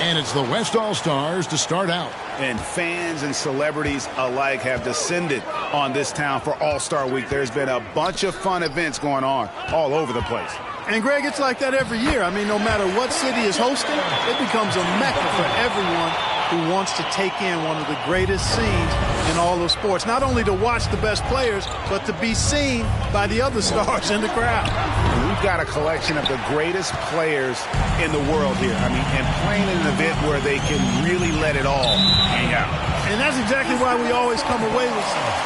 And it's the West All-Stars to start out. And fans and celebrities alike have descended on this town for All-Star Week. There's been a bunch of fun events going on all over the place. And, Greg, it's like that every year. I mean, no matter what city is hosting, it becomes a mecca for everyone who wants to take in one of the greatest scenes in all of sports. Not only to watch the best players, but to be seen by the other stars in the crowd. And we've got a collection of the greatest players in the world here. I mean, and playing in an event where they can really let it all hang out. And that's exactly why we always come away with something.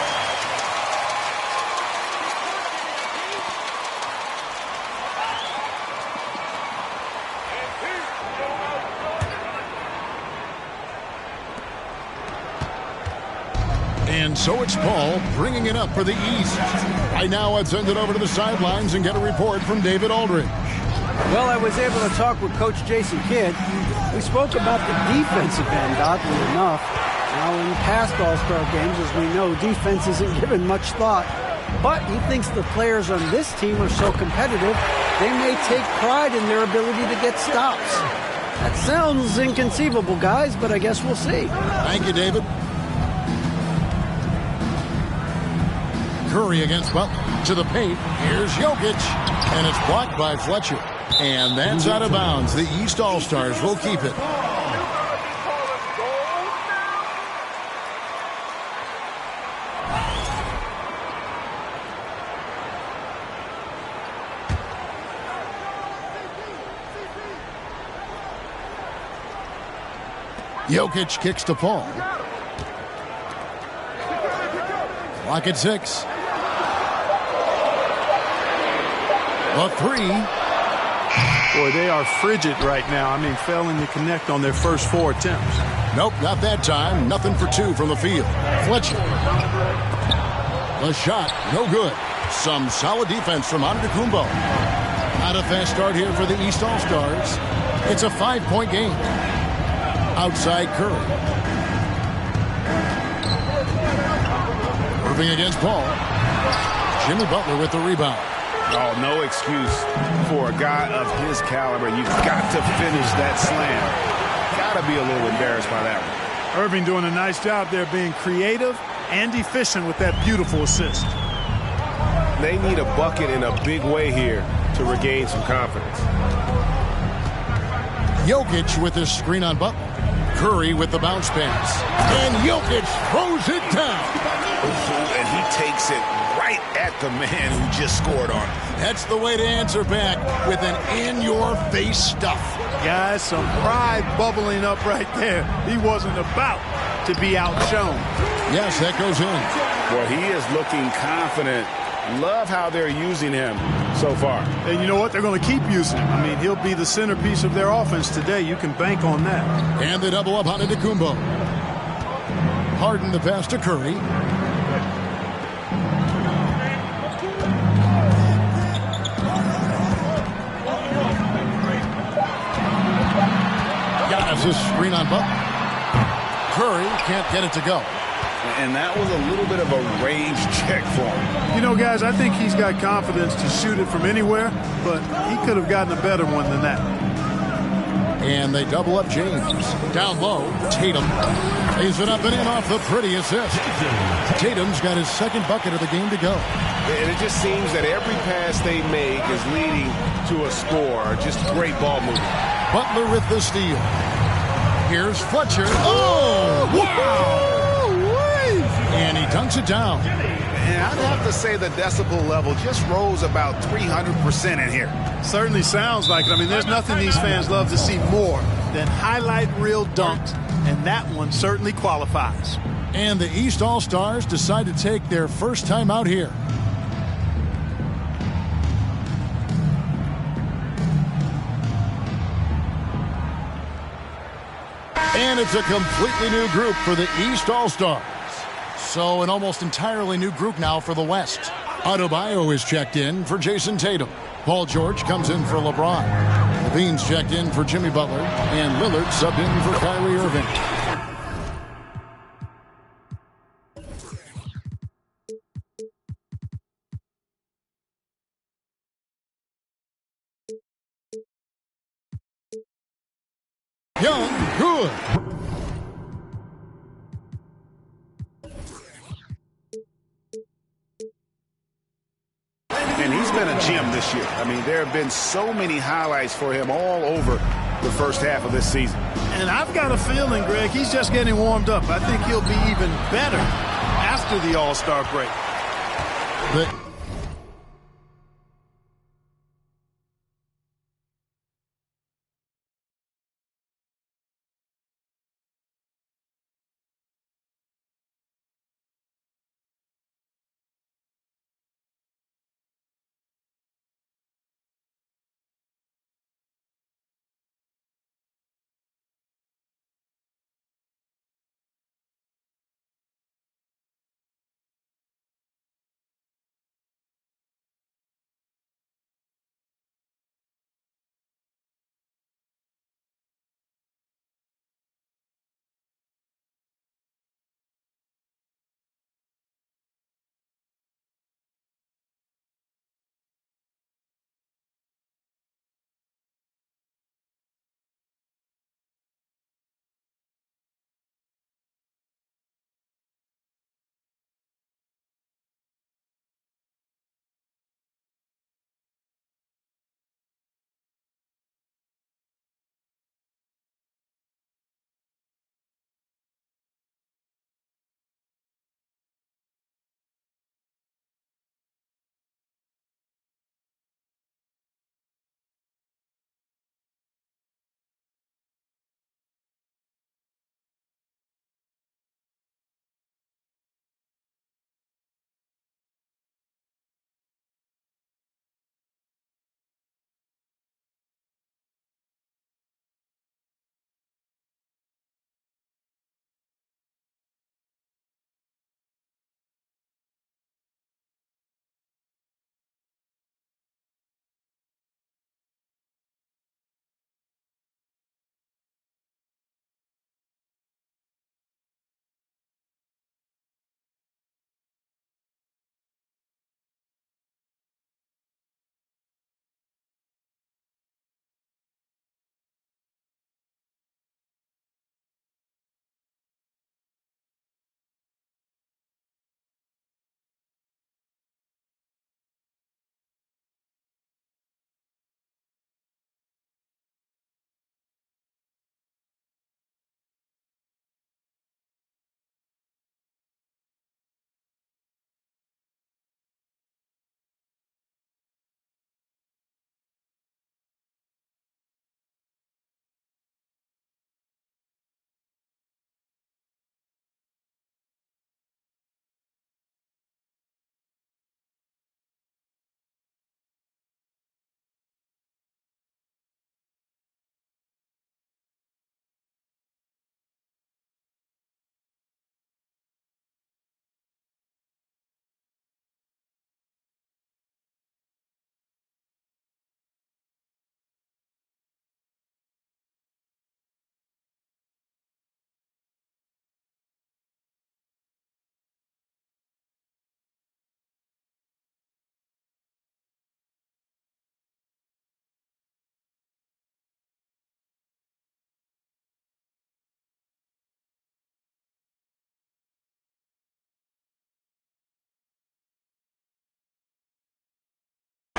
And so it's Paul bringing it up for the East. Right now, I'd send it over to the sidelines and get a report from David Aldridge. Well, I was able to talk with Coach Jason Kidd. We spoke about the defensive end, oddly enough. Now, in past All-Star games, as we know, defense isn't given much thought. But he thinks the players on this team are so competitive, they may take pride in their ability to get stops. That sounds inconceivable, guys, but I guess we'll see. Thank you, David. Curry against Butler to the paint. Here's Jokic, and it's blocked by Fletcher. And that's out of bounds. The East All-Stars will keep it. Jokic kicks to Paul. Clock at 6. A three. Boy, they are frigid right now. I mean, failing to connect on their first 4 attempts. Nope, not that time. Nothing for 2 from the field. Fletcher. The shot, no good. Some solid defense from Antetokounmpo. Not a fast start here for the East All-Stars. It's a 5-point game. Outside Curry. Irving against Paul. Jimmy Butler with the rebound. Oh, no excuse for a guy of his caliber. You've got to finish that slam. Got to be a little embarrassed by that one. Irving doing a nice job there being creative and efficient with that beautiful assist. They need a bucket in a big way here to regain some confidence. Jokic with his screen on Butler. Curry with the bounce pass. And Jokic throws it down. And he takes it right at the man who just scored on him. That's the way to answer back with an in-your-face stuff. Guys, some pride bubbling up right there. He wasn't about to be outshone. Yes, that goes in. Well, he is looking confident. Love how they're using him so far. And you know what? They're going to keep using him. I mean, he'll be the centerpiece of their offense today. You can bank on that. And they double up on Antetokounmpo. Harden the pass to Curry. Got a screen on Butler. Curry can't get it to go. And that was a little bit of a range check for him. You know, guys, I think he's got confidence to shoot it from anywhere, but he could have gotten a better one than that. And they double up James. Down low, Tatum lays it up and in off the pretty assist. Tatum's got his second bucket of the game to go. And it just seems that every pass they make is leading to a score. Just great ball movement. Butler with the steal. Here's Fletcher. Oh, wow! And he dunks it down. And I'd have to say the decibel level just rose about 300% in here. Certainly sounds like it. I mean, there's nothing these fans love to see more than highlight reel dunks, and that one certainly qualifies. And the East All-Stars decide to take their first time out here. And it's a completely new group for the East All-Stars. So an almost entirely new group now for the West. Adebayo is checked in for Jason Tatum. Paul George comes in for LeBron. Levine's checked in for Jimmy Butler. And Lillard subbed in for Kyrie Irving. Young good. And he's been a gem this year. I mean, there have been so many highlights for him all over the first half of this season. And I've got a feeling, Greg, he's just getting warmed up. I think he'll be even better after the All-Star break.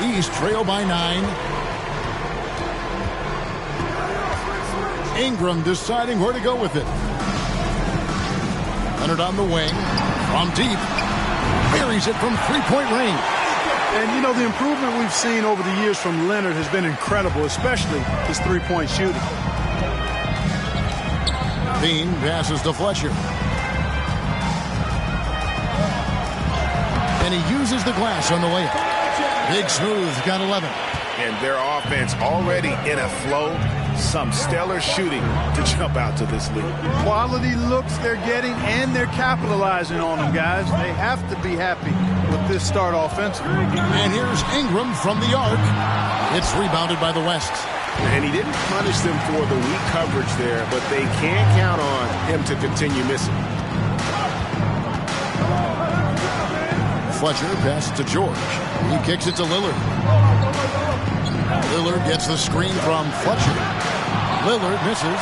East trail by 9. Ingram deciding where to go with it. Leonard on the wing. From deep. Buries it from three-point range. And, you know, the improvement we've seen over the years from Leonard has been incredible, especially his three-point shooting. Bean passes to Fletcher. And he uses the glass on the layup. Big Smooth got 11. And their offense already in a flow. Some stellar shooting to jump out to this league. Quality looks they're getting, and they're capitalizing on them, guys. They have to be happy with this start offensively. And here's Ingram from the arc. It's rebounded by the West. And he didn't punish them for the weak coverage there, but they can't count on him to continue missing. Fletcher passes to George. He kicks it to Lillard. Lillard gets the screen from Fletcher. Lillard misses.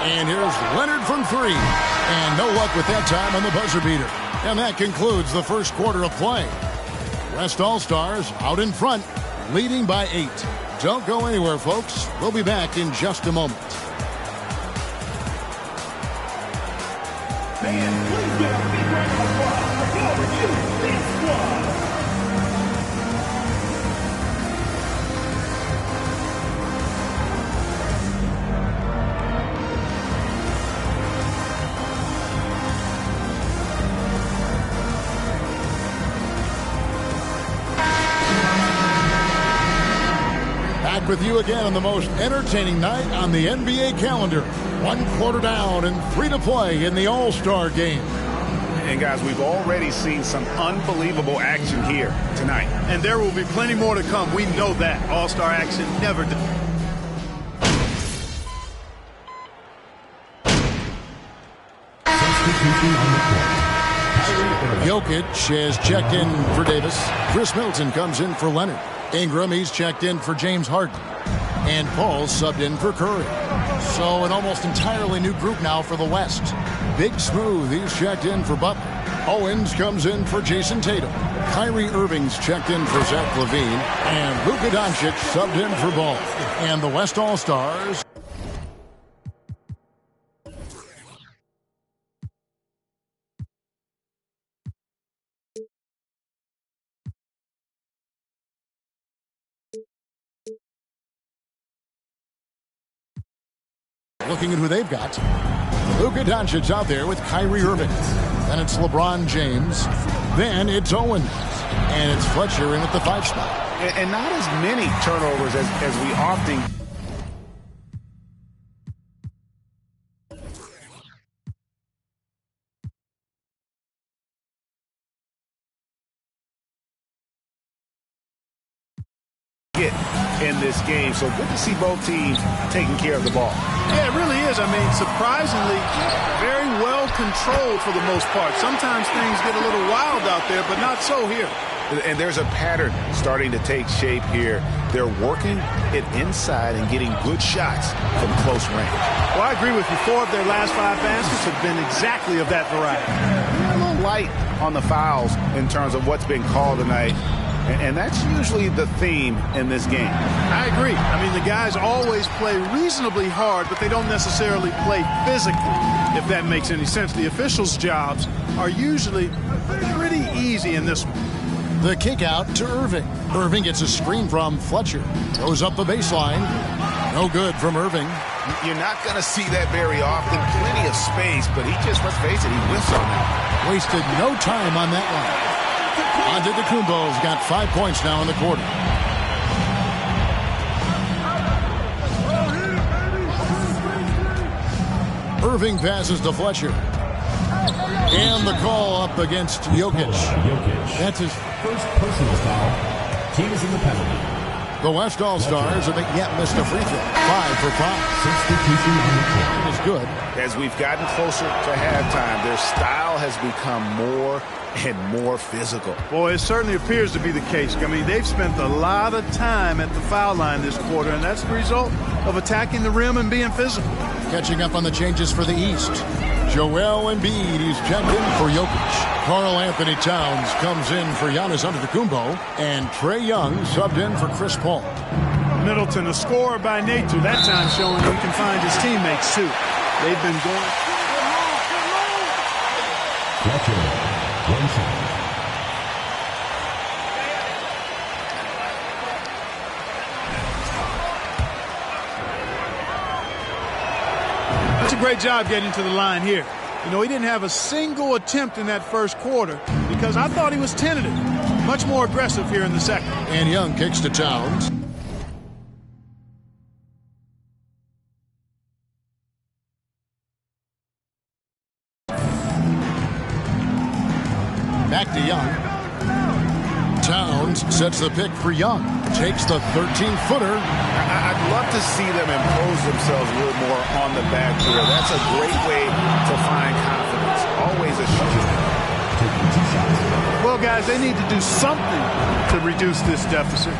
And here's Leonard from three. And no luck with that time on the buzzer beater. And that concludes the first quarter of play. West All-Stars out in front, leading by 8. Don't go anywhere, folks. We'll be back in just a moment. Please get a big round of applause for your review this squad. Back with you again on the most entertaining night on the NBA calendar. 1 quarter down and 3 to play in the All-Star game. And guys, we've already seen some unbelievable action here tonight. And there will be plenty more to come. We know that. All-Star action never does. Jokic has checked in for Davis. Chris Middleton comes in for Leonard. Ingram, he's checked in for James Harden. And Paul subbed in for Curry. So an almost entirely new group now for the West. Big Smooth, he's checked in for Butler. Owens comes in for Jason Tatum. Kyrie Irving's checked in for Zach LaVine. And Luka Doncic subbed in for Ball. And the West All-Stars. Looking at who they've got. Luka Doncic out there with Kyrie Irving. Then it's LeBron James. Then it's Owens. And it's Fletcher in at the 5 spot. And not as many turnovers as we often get in this game. So good to see both teams taking care of the ball. Yeah, it really is. I mean, surprisingly, very well controlled for the most part. Sometimes things get a little wild out there, but not so here. And there's a pattern starting to take shape here. They're working it inside and getting good shots from close range. Well, I agree with you. 4 of their last 5 baskets have been exactly of that variety. They're a little light on the fouls in terms of what's been called tonight. And that's usually the theme in this game. I agree. I mean, the guys always play reasonably hard, but they don't necessarily play physically, if that makes any sense. The officials' jobs are usually pretty easy in this one. The kick out to Irving. Irving gets a screen from Fletcher. Goes up the baseline. No good from Irving. You're not going to see that very often. Plenty of space, but he just, let's face it, he whiffs on that. Wasted no time on that one. Antetokounmpo's got 5 points now in the quarter. Irving passes to Fletcher. And the call up against Jokic. That's his First personal foul. Team is in the penalty. The West All-Stars have yet missed a free throw. 5 for 5. Substitution on the court. It's good. As we've gotten closer to halftime, their style has become more and more physical. Boy, it certainly appears to be the case. I mean, they've spent a lot of time at the foul line this quarter, and that's the result of attacking the rim and being physical. Catching up on the changes for the East. Joel Embiid, he's checked in for Jokic. Karl Anthony Towns comes in for Giannis Antetokounmpo. And Trae Young subbed in for Chris Paul. Middleton, a scorer by nature, that time showing he can find his teammates, too. They've been going. Fletcher. 1 second. That's a great job getting to the line here. You know, he didn't have a single attempt in that first quarter because I thought he was tentative. Much more aggressive here in the second. And Young kicks to Towns. Back to Young. Towns sets the pick for Young. Takes the 13-footer. I'd love to see them impose themselves a little more on the backboard. That's a great way to find confidence. Always a shooter. Well, guys, they need to do something to reduce this deficit.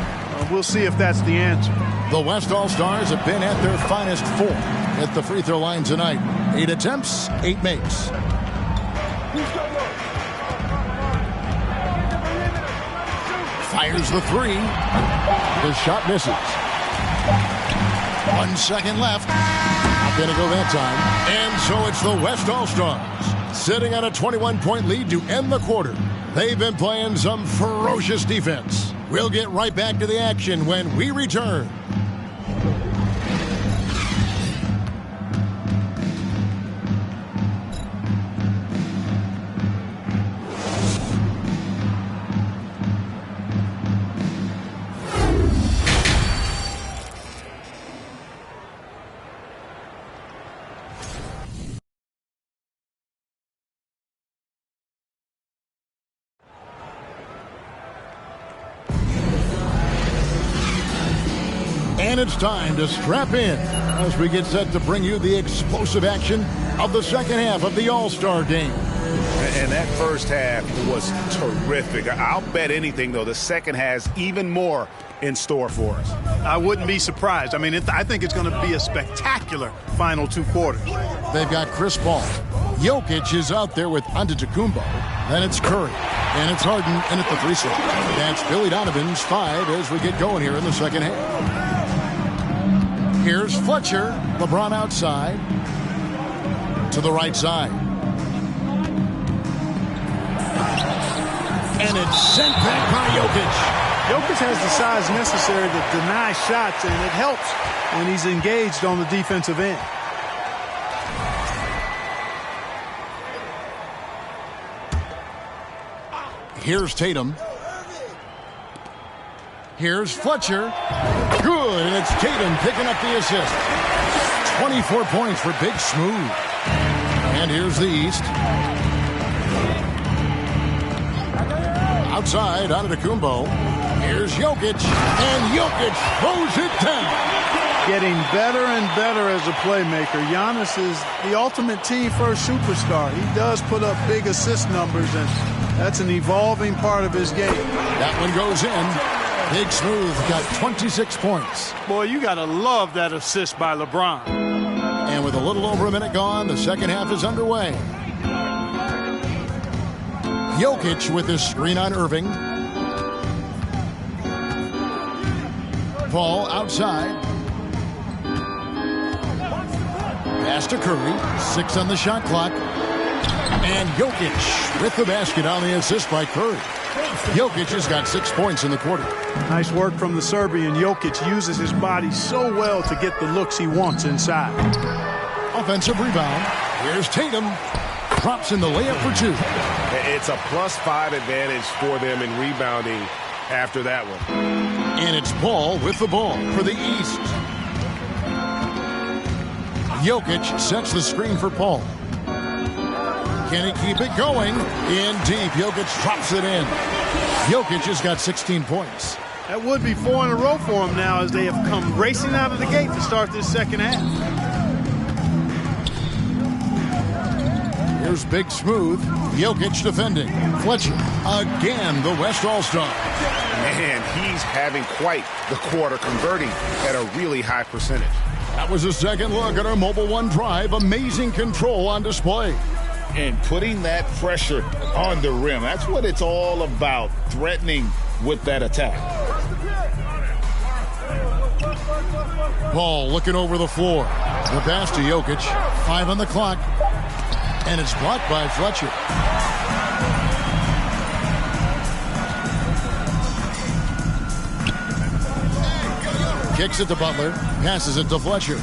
We'll see if that's the answer. The West All-Stars have been at their finest 4 at the free throw line tonight. 8 attempts, 8 makes. Fires the 3. The shot misses. 1 second left. Not going to go that time. And so it's the West All-Stars sitting on a 21-point lead to end the quarter. They've been playing some ferocious defense. We'll get right back to the action when we return. And it's time to strap in as we get set to bring you the explosive action of the second half of the All-Star game. And that first half was terrific. I'll bet anything, though, the second has even more in store for us. I wouldn't be surprised. I mean, I think it's going to be a spectacular final 2 quarters. They've got Chris Paul. Jokic is out there with Antetokounmpo. Then it's Curry. And it's Harden in at the 3 slot. That's Billy Donovan's 5 as we get going here in the second half. Here's Fletcher. LeBron outside. To the right side. And it's sent back by Jokic. Jokic has the size necessary to deny shots, and it helps when he's engaged on the defensive end. Here's Tatum. Here's Fletcher. Good, and it's Tatum picking up the assist. 24 points for Big Smooth. And here's the East. Outside, Antetokounmpo. Here's Jokic, and Jokic throws it down. Getting better and better as a playmaker. Giannis is the ultimate team-first superstar. He does put up big assist numbers, and that's an evolving part of his game. That one goes in. Big Smooth got 26 points. Boy, you got to love that assist by LeBron. And with a little over a minute gone, the second half is underway. Jokic with his screen on Irving. Paul outside. Pass to Curry. 6 on the shot clock. And Jokic with the basket on the assist by Curry. Jokic has got 6 points in the quarter. Nice work from the Serbian. Jokic uses his body so well to get the looks he wants inside. Offensive rebound. Here's Tatum. Drops in the layup for 2. It's a +5 advantage for them in rebounding after that one. And it's Paul with the ball for the East. Jokic sets the screen for Paul. Can he keep it going? In deep, Jokic drops it in. Jokic has got 16 points. That would be 4 in a row for him now as they have come racing out of the gate to start this second half. Here's Big Smooth. Jokic defending. Fletcher, again, the West All-Star. Man, he's having quite the quarter, converting at a really high percentage. That was a second look at our Mobile One drive. Amazing control on display. And putting that pressure on the rim. That's what it's all about, threatening with that attack. Paul looking over the floor. The pass to Jokic. 5 on the clock. And it's blocked by Fletcher. Kicks it to Butler. Passes it to Fletcher.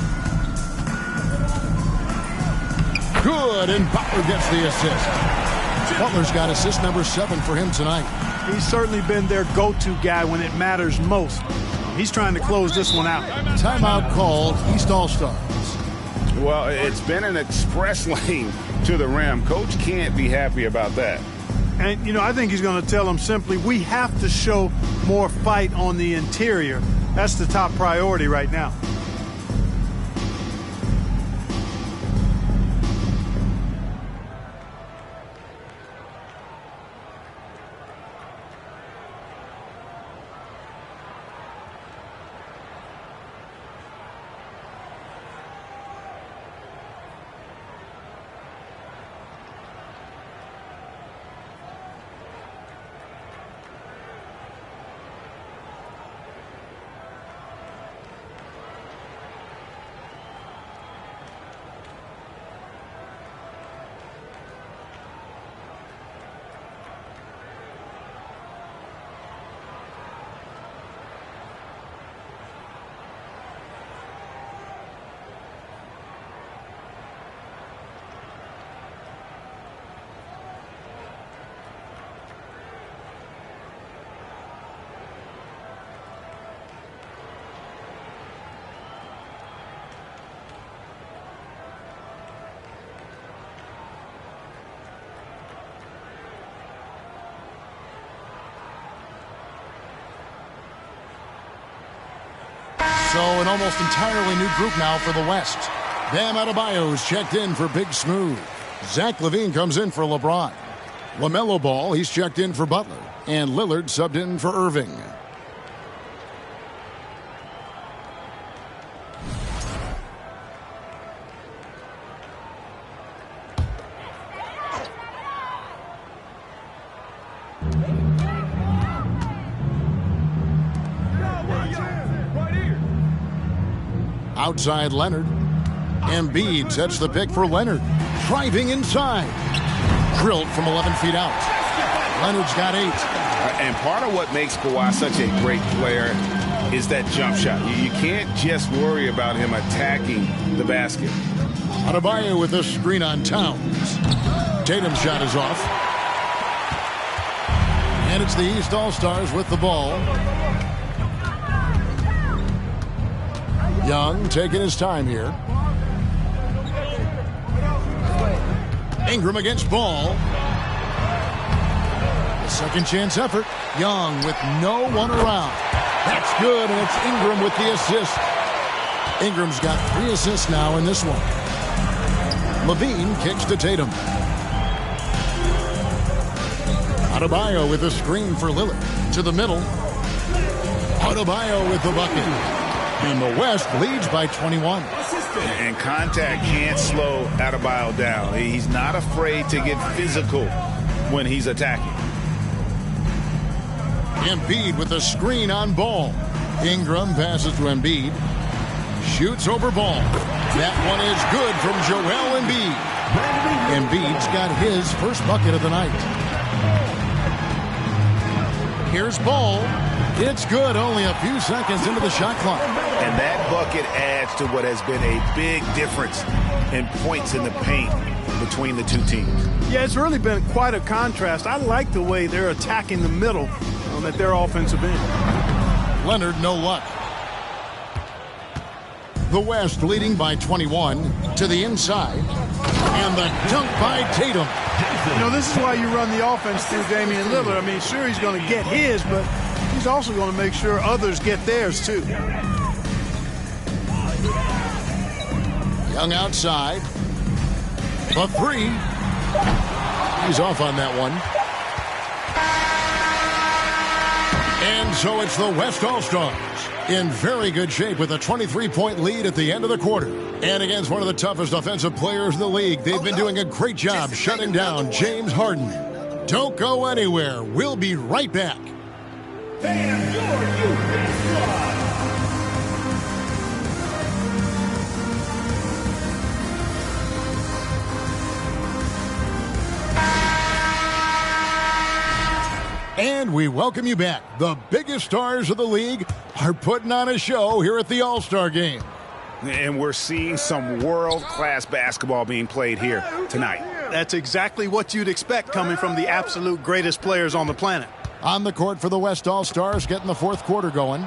Good, and Butler gets the assist. Butler's got assist number 7 for him tonight. He's certainly been their go-to guy when it matters most. He's trying to close this one out. Timeout called. East All-Stars. Well, it's been an express lane to the rim. Coach can't be happy about that. And, you know, I think he's going to tell them simply, we have to show more fight on the interior. That's the top priority right now. So an almost entirely new group now for the West. Bam Adebayo's checked in for Big Smooth. Zach LaVine comes in for LeBron. LaMelo Ball, he's checked in for Butler. And Lillard subbed in for Irving. Outside Leonard. Embiid sets the pick for Leonard. Driving inside. Drilled from 11 feet out. Leonard's got 8. And part of what makes Kawhi such a great player is that jump shot. You can't just worry about him attacking the basket. Adebayo with a screen on Towns. Tatum's shot is off. And it's the East All-Stars with the ball. Young taking his time here. Ingram against Ball. A second chance effort. Young with no one around. That's good, and it's Ingram with the assist. Ingram's got 3 assists now in this one. LaVine kicks to Tatum. Adebayo with a screen for Lillard. To the middle. Adebayo with the bucket. And the West leads by 21. And contact can't slow Adebayo down. He's not afraid to get physical when he's attacking. Embiid with a screen on Ball. Ingram passes to Embiid. Shoots over Ball. That one is good from Joel Embiid. Embiid's got his first bucket of the night. Here's Ball. It's good, only a few seconds into the shot clock. And that bucket adds to what has been a big difference in points in the paint between the two teams. Yeah, it's really been quite a contrast. I like the way they're attacking the middle at their offensive end. Leonard, no luck. The West leading by 21 to the inside. And the dunk by Tatum. You know, this is why you run the offense through Damian Lillard. I mean, sure, he's going to get his, but he's also going to make sure others get theirs, too. Young outside. The 3. He's off on that one. And so it's the West All-Stars in very good shape with a 23-point lead at the end of the quarter. And against one of the toughest offensive players in the league, they've been doing a great job shutting down James Harden. Don't go anywhere. We'll be right back. Bam, your Houston Squad. And we welcome you back. The biggest stars of the league are putting on a show here at the All-Star Game. And we're seeing some world-class basketball being played here tonight. That's exactly what you'd expect coming from the absolute greatest players on the planet. On the court for the West All-Stars, getting the fourth quarter going.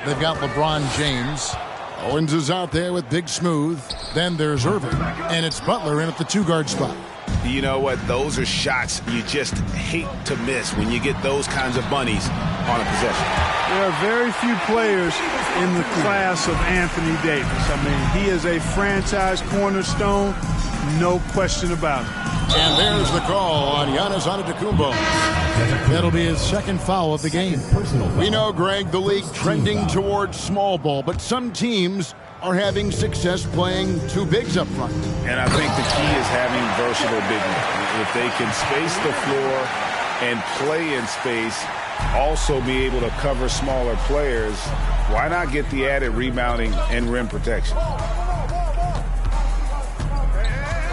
They've got LeBron James. Owens is out there with Big Smooth. Then there's Irving. And it's Butler in at the 2-guard spot. You know what? Those are shots you just hate to miss when you get those kinds of bunnies on a possession. There are very few players in the class of Anthony Davis. I mean, he is a franchise cornerstone, no question about it. And there's the call on Giannis Antetokounmpo. That'll be his second foul of the game. We know, Greg, the league trending towards small ball, but some teams are having success playing 2 bigs up front. And I think the key is having versatile big men. If they can space the floor and play in space, also be able to cover smaller players, why not get the added rebounding and rim protection?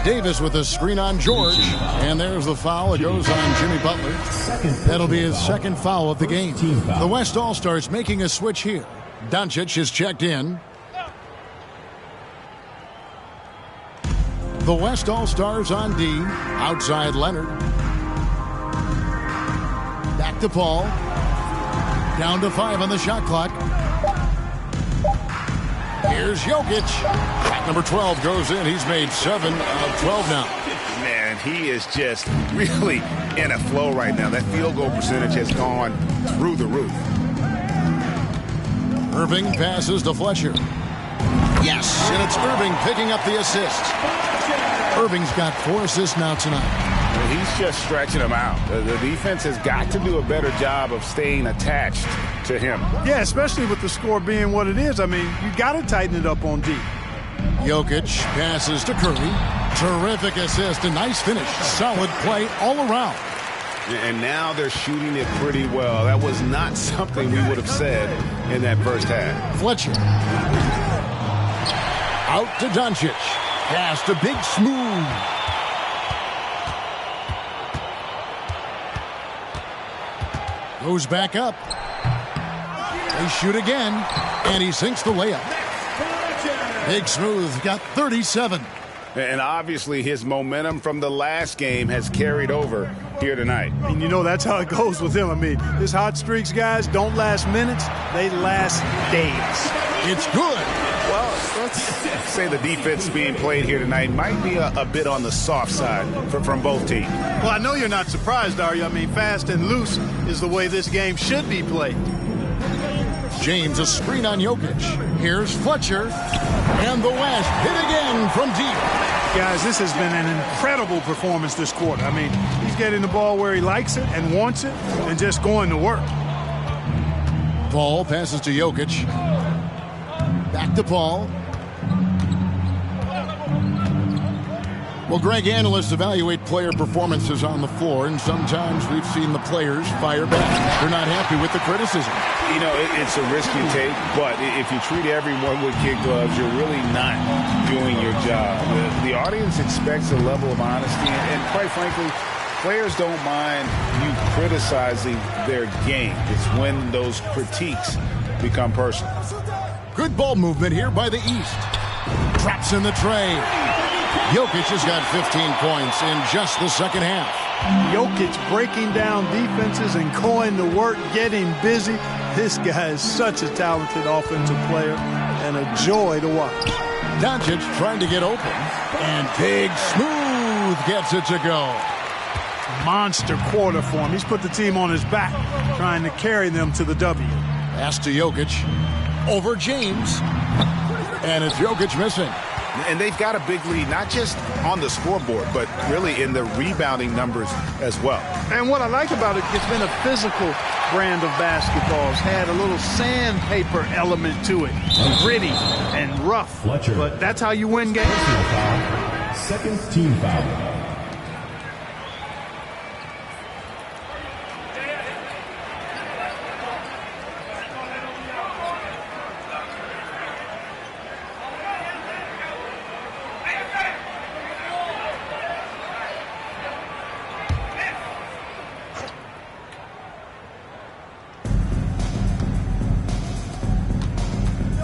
Davis with a screen on George. And there's the foul. It goes on Jimmy Butler. That'll be his second foul of the game. The West All-Stars making a switch here. Doncic is checked in. The West All-Stars on D. Outside Leonard. Back to Paul. Down to 5 on the shot clock. Here's Jokic. Shot number 12 goes in. He's made 7 of 12 now. Man, he is just really in a flow right now. That field goal percentage has gone through the roof. Irving passes to Fletcher. Yes, and it's Irving picking up the assist. Irving's got 4 assists now tonight. He's just stretching them out. The defense has got to do a better job of staying attached to him. Yeah, especially with the score being what it is. I mean, you got to tighten it up on D. Jokic passes to Curry. Terrific assist, a nice finish. Solid play all around. And now they're shooting it pretty well. That was not something we would have said in that first half. Fletcher. Out to Doncic. Pass to Big Smooth. Goes back up. They shoot again, and he sinks the layup. Big Smooth got 37. And obviously his momentum from the last game has carried over here tonight. And you know that's how it goes with him. I mean, his hot streaks, guys, don't last minutes. They last days. It's good. Well, let's say the defense being played here tonight might be a bit on the soft side from both teams. Well, I know you're not surprised, are you? I mean, fast and loose is the way this game should be played. James, a screen on Jokic. Here's Fletcher. And the West hit again from deep. Guys, this has been an incredible performance this quarter. I mean, he's getting the ball where he likes it and wants it and just going to work. Paul passes to Jokic. Back to Paul. Well, Greg, analysts evaluate player performances on the floor, and sometimes we've seen the players fire back. They're not happy with the criticism. You know, it's a risk you take, but if you treat everyone with kid gloves, you're really not doing your job. The audience expects a level of honesty, and quite frankly, players don't mind you criticizing their game. It's when those critiques become personal. Good ball movement here by the East. Traps in the tray. Jokic has got 15 points in just the second half. Jokic breaking down defenses and going to work, getting busy. This guy is such a talented offensive player and a joy to watch. Doncic trying to get open, and Big Smooth gets it to go. Monster quarter for him. He's put the team on his back, trying to carry them to the W. Pass to Jokic. Over James. And it's Jokic missing. And they've got a big lead, not just on the scoreboard, but really in the rebounding numbers as well. And what I like about it, it's been a physical brand of basketball. It's had a little sandpaper element to it. Gritty and rough. Fletcher. But that's how you win games. Second team foul.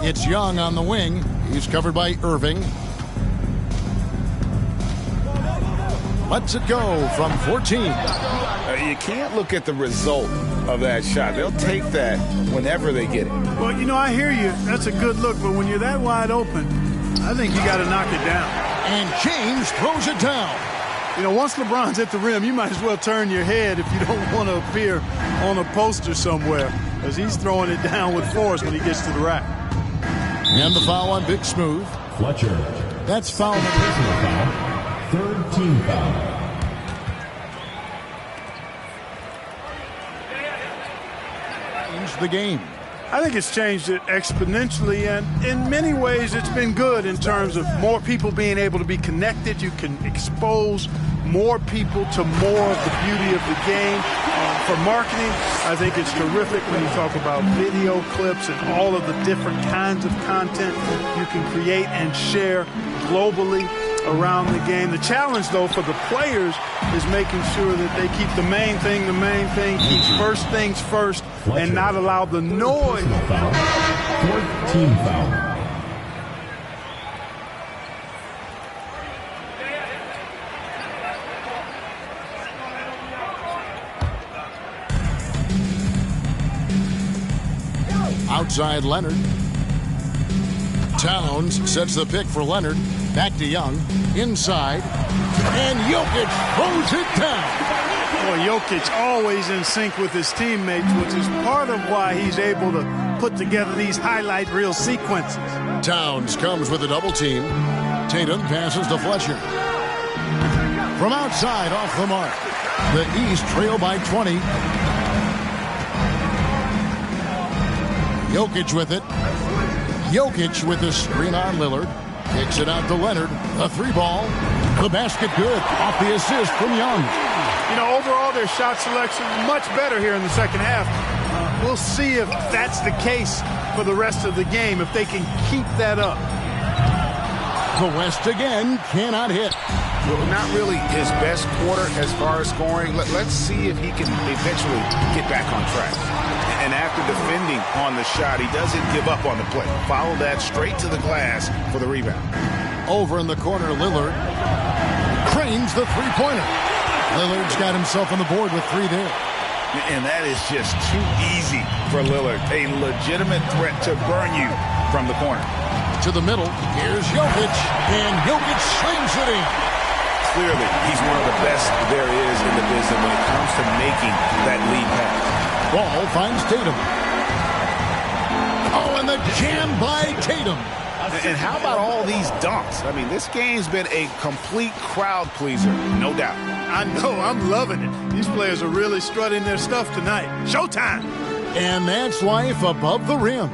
It's Young on the wing. He's covered by Irving. Lets it go from 14. You can't look at the result of that shot. They'll take that whenever they get it. Well, you know, I hear you. That's a good look. But when you're that wide open, I think you got to knock it down. And James throws it down. You know, once LeBron's at the rim, you might as well turn your head if you don't want to appear on a poster somewhere, because he's throwing it down with force when he gets to the rack. And the foul on Big Smooth. Fletcher. That's foul number Personal foul. Third team foul. Change the game. I think it's changed it exponentially, and in many ways it's been good in terms of more people being able to be connected. You can expose more people to more of the beauty of the game. For marketing, I think it's terrific when you talk about video clips and all of the different kinds of content you can create and share globally around the game. The challenge, though, for the players is making sure that they keep the main thing, keep first things first, and not allow the noise. Fourth team foul. Outside Leonard. Towns sets the pick for Leonard. Back to Young. Inside. And Jokic throws it down. Boy, Jokic always in sync with his teammates, which is part of why he's able to put together these highlight reel sequences. Towns comes with a double team. Tatum passes to Fletcher. From outside, off the mark. The East trail by 20. Jokic with it. Jokic with the screen on Lillard. Kicks it out to Leonard. A three ball. The basket good. Off the assist from Young. You know, overall, their shot selection much better here in the second half. We'll see if that's the case for the rest of the game, if they can keep that up. The West again cannot hit. Well, not really his best quarter as far as scoring. Let's see if he can eventually get back on track. And after defending on the shot, he doesn't give up on the play. Follow that straight to the glass for the rebound. Over in the corner, Lillard cranes the three-pointer. Lillard's got himself on the board with three there. And that is just too easy for Lillard. A legitimate threat to burn you from the corner. To the middle, here's Jokic, and Jokic slings it in. Clearly, he's one of the best there is in the business when it comes to making that lead pass. Ball finds Tatum. Oh, and the jam by Tatum. And how about all these dunks? I mean, this game's been a complete crowd pleaser, no doubt. I know, I'm loving it. These players are really strutting their stuff tonight. Showtime! And that's life above the rim,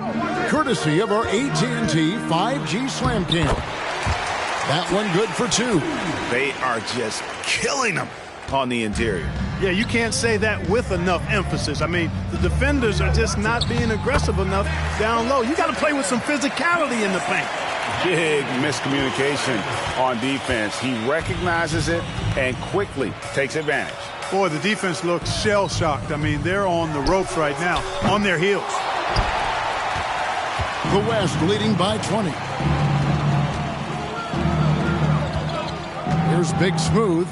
courtesy of our AT&T 5G Slam Cam. That one good for two. They are just killing them on the interior. Yeah, you can't say that with enough emphasis. I mean, the defenders are just not being aggressive enough down low. You got to play with some physicality in the paint. Big miscommunication on defense. He recognizes it and quickly takes advantage. Boy, the defense looks shell-shocked. I mean, they're on the ropes right now, on their heels. The West leading by 20. Here's Big Smooth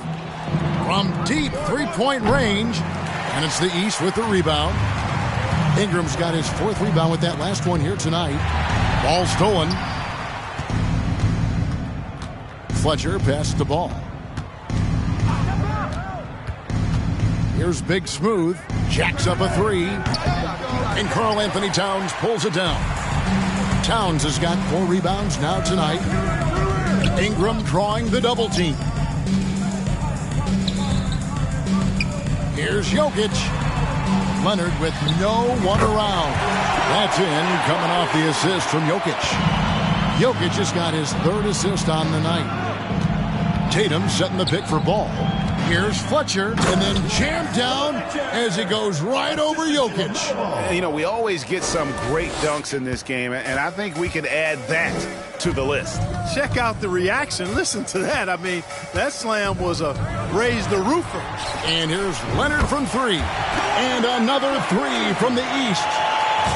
from deep three-point range, and it's the East with the rebound. Ingram's got his fourth rebound with that last one here tonight. Ball stolen. Fletcher passed the ball. Here's Big Smooth, jacks up a three, and Karl Anthony Towns pulls it down. Towns has got 4 rebounds now tonight. Ingram drawing the double team. Here's Jokic. Leonard with no one around. That's in, coming off the assist from Jokic. Jokic has got his 3rd assist on the night. Tatum setting the pick for Ball. Here's Fletcher, and then jammed down as he goes right over Jokic. You know, we always get some great dunks in this game, and I think we can add that to the list. Check out the reaction. Listen to that. I mean, that slam was a raise the roofer. And here's Leonard from 3. And another 3 from the East.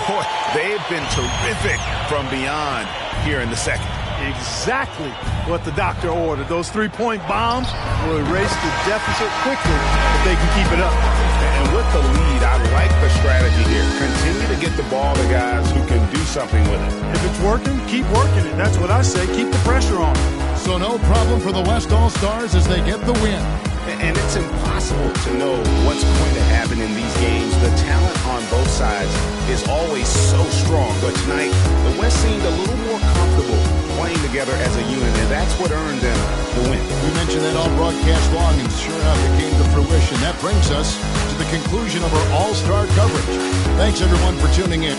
Boy, they've been terrific from beyond here in the second. Exactly what the doctor ordered. Those 3-point bombs will erase the deficit quickly if they can keep it up. And with the lead, I like the strategy here. Continue to get the ball to guys who can do something with it. If it's working, keep working it. That's what I say. Keep the pressure on. So no problem for the West All-Stars as they get the win. And it's impossible to know what's going to happen in these games. The talent on both sides is always so strong. But tonight, the West seemed a little more comfortable playing together as a unit, and that's what earned them the win. We mentioned that all broadcast long, and sure enough, it came to fruition. That brings us to the conclusion of our All-Star coverage. Thanks, everyone, for tuning in.